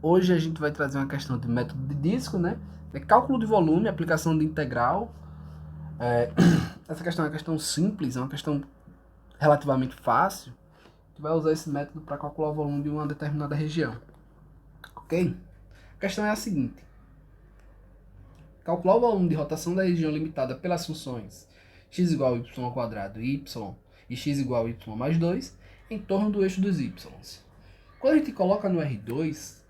Hoje a gente vai trazer uma questão de método de disco, né? É cálculo de volume, aplicação de integral. Essa questão é uma questão simples, é uma questão relativamente fácil. A gente vai usar esse método para calcular o volume de uma determinada região. Ok? A questão é a seguinte. Calcular o volume de rotação da região limitada pelas funções x igual a y ao quadrado e y e x igual a y mais 2 em torno do eixo dos y. Quando a gente coloca no R2,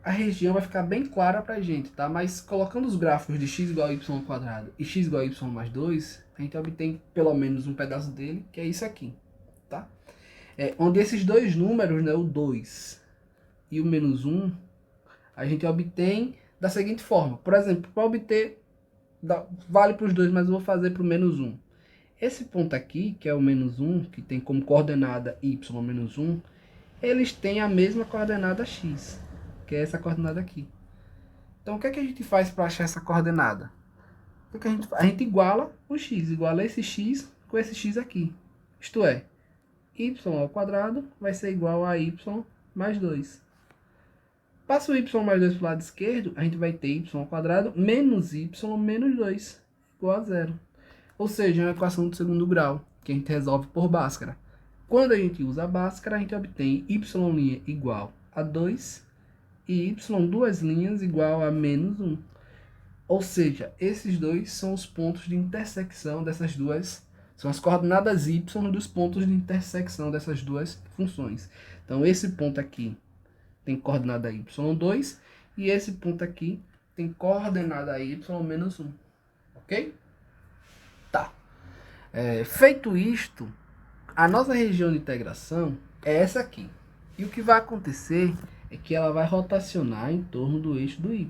a região vai ficar bem clara pra gente, tá? Mas colocando os gráficos de x igual a y ao quadrado e x igual a y mais 2, a gente obtém pelo menos um pedaço dele, que é isso aqui, tá? Onde esses dois números, né, o 2 e o menos 1, a gente obtém da seguinte forma. Por exemplo, para obter, vale para os dois, mas eu vou fazer para o menos 1. Esse ponto aqui, que é o menos 1, que tem como coordenada y menos 1, eles têm a mesma coordenada x, que é essa coordenada aqui. Então, o que é que a gente faz para achar essa coordenada? O que a gente faz? A gente iguala o x, iguala esse x com esse x aqui. Isto é, y ao quadrado vai ser igual a y mais 2. Passa o y mais 2 para o lado esquerdo, a gente vai ter y ao quadrado menos y menos 2, igual a zero. Ou seja, é uma equação do segundo grau, que a gente resolve por Bhaskara. Quando a gente usa a Bhaskara, a gente obtém y' igual a 2 e y duas linhas igual a menos 1. Ou seja, esses dois são os pontos de intersecção dessas duas, são as coordenadas y dos pontos de intersecção dessas duas funções. Então, esse ponto aqui tem coordenada y2 e esse ponto aqui tem coordenada y menos 1. Ok? Tá. Feito isto, a nossa região de integração é essa aqui. E o que vai acontecer é que ela vai rotacionar em torno do eixo do y.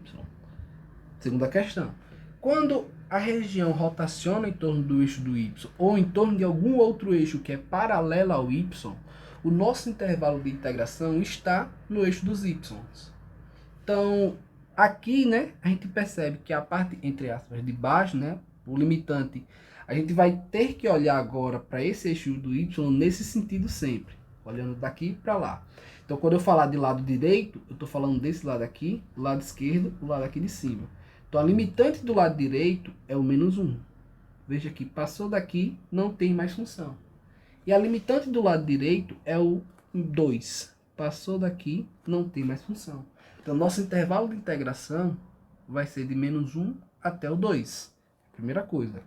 Segunda questão. Quando a região rotaciona em torno do eixo do y ou em torno de algum outro eixo que é paralelo ao y, o nosso intervalo de integração está no eixo dos y. Então, aqui, né, a gente percebe que a parte, entre aspas, de baixo, né, o limitante, a gente vai ter que olhar agora para esse eixo do y nesse sentido sempre, olhando daqui para lá. Então, quando eu falar de lado direito, eu estou falando desse lado aqui, do lado esquerdo, do lado aqui de cima. Então, a limitante do lado direito é o menos 1. Veja que passou daqui, não tem mais função. E a limitante do lado direito é o 2. Passou daqui, não tem mais função. Então, nosso intervalo de integração vai ser de menos 1 até o 2. Primeira coisa.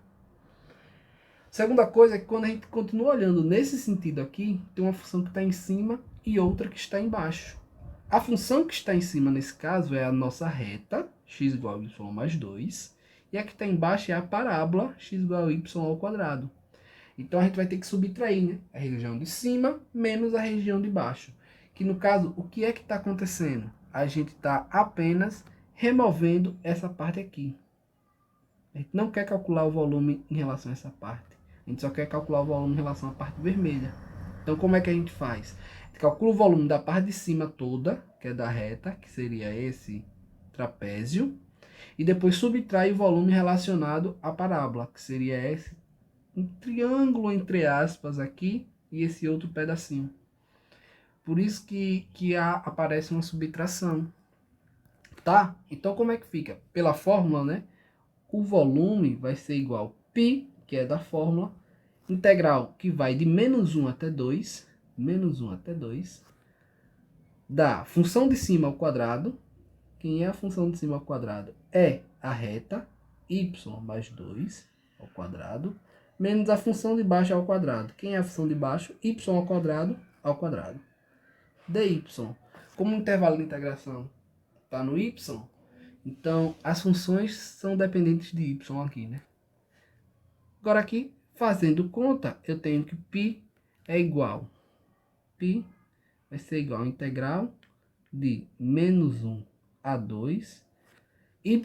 Segunda coisa é que quando a gente continua olhando nesse sentido aqui, tem uma função que está em cima e outra que está embaixo. A função que está em cima, nesse caso, é a nossa reta, x igual a y mais 2, e a que está embaixo é a parábola, x igual a y ao quadrado. Então, a gente vai ter que subtrair, né, a região de cima menos a região de baixo. Que, no caso, o que é que está acontecendo? A gente está apenas removendo essa parte aqui. A gente não quer calcular o volume em relação a essa parte. A gente só quer calcular o volume em relação à parte vermelha. Então, como é que a gente faz? A gente calcula o volume da parte de cima toda, que é da reta, que seria esse trapézio, e depois subtrai o volume relacionado à parábola, que seria esse um triângulo entre aspas aqui e esse outro pedacinho. Por isso que aparece uma subtração. Tá? Então, como é que fica? Pela fórmula, né? O volume vai ser igual a π, que é da fórmula, integral que vai de menos 1 até 2, da função de cima ao quadrado. Quem é a função de cima ao quadrado? É a reta, y mais 2 ao quadrado, menos a função de baixo ao quadrado. Quem é a função de baixo? Y ao quadrado. dy. Como o intervalo de integração está no y, então as funções são dependentes de y aqui, né? Agora aqui, fazendo conta, eu tenho que π é igual. π vai ser igual a integral de menos 1 a 2, y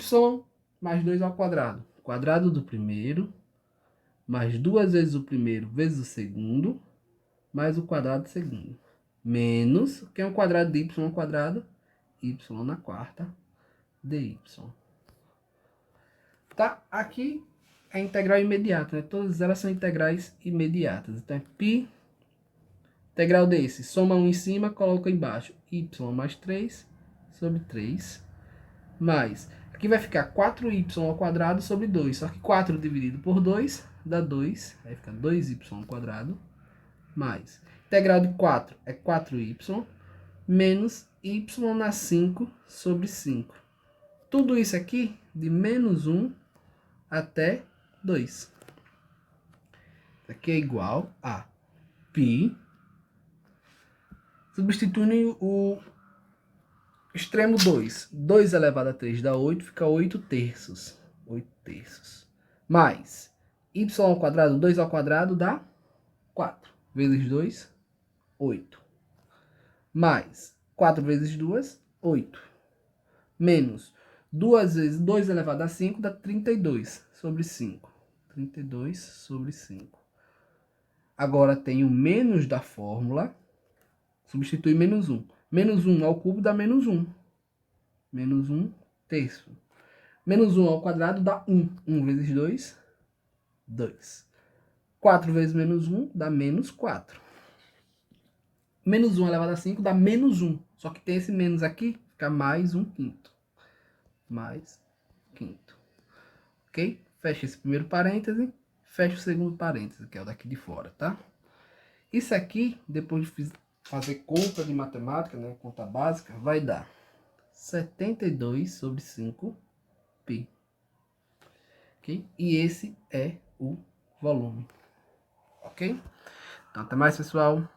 mais 2 ao quadrado. Quadrado do primeiro, mais duas vezes o primeiro vezes o segundo, mais o quadrado do segundo. Menos, que é o quadrado de y ao quadrado, y na quarta, dy. Tá? Aqui é integral imediata, né? Todas elas são integrais imediatas. Então, é π, integral desse, soma um em cima, coloca embaixo. y mais 3 sobre 3, mais, aqui vai ficar 4y ao quadrado sobre 2, só que 4 dividido por 2 dá 2, aí fica 2y ao quadrado, mais, integral de 4 é 4y, menos y na 5 sobre 5. Tudo isso aqui de menos 1 até 2. Isso aqui é igual a π, substituindo o extremo 2. 2 elevado a 3 dá 8, fica 8 terços. 8 terços. Mais y ao quadrado, 2 ao quadrado dá 4. Vezes 2, 8. Mais 4 vezes 2, 8. Menos 2 vezes 2 elevado a 5 dá 32 sobre 5. 32 sobre 5. Agora tem o menos da fórmula. Substitui menos 1. Menos 1 ao cubo dá menos 1. Menos 1 terço. Menos 1 ao quadrado dá 1. 1 vezes 2, 2. 4 vezes menos 1 dá menos 4. Menos 1 elevado a 5 dá menos 1. Só que tem esse menos aqui, fica mais 1 quinto. Mais quinto. Ok? Fecha esse primeiro parêntese. Fecha o segundo parêntese, que é o daqui de fora, tá? Isso aqui, depois de fazer conta de matemática, né, conta básica, vai dar 72 sobre 5π. Ok? E esse é o volume. Ok? Então, até mais, pessoal.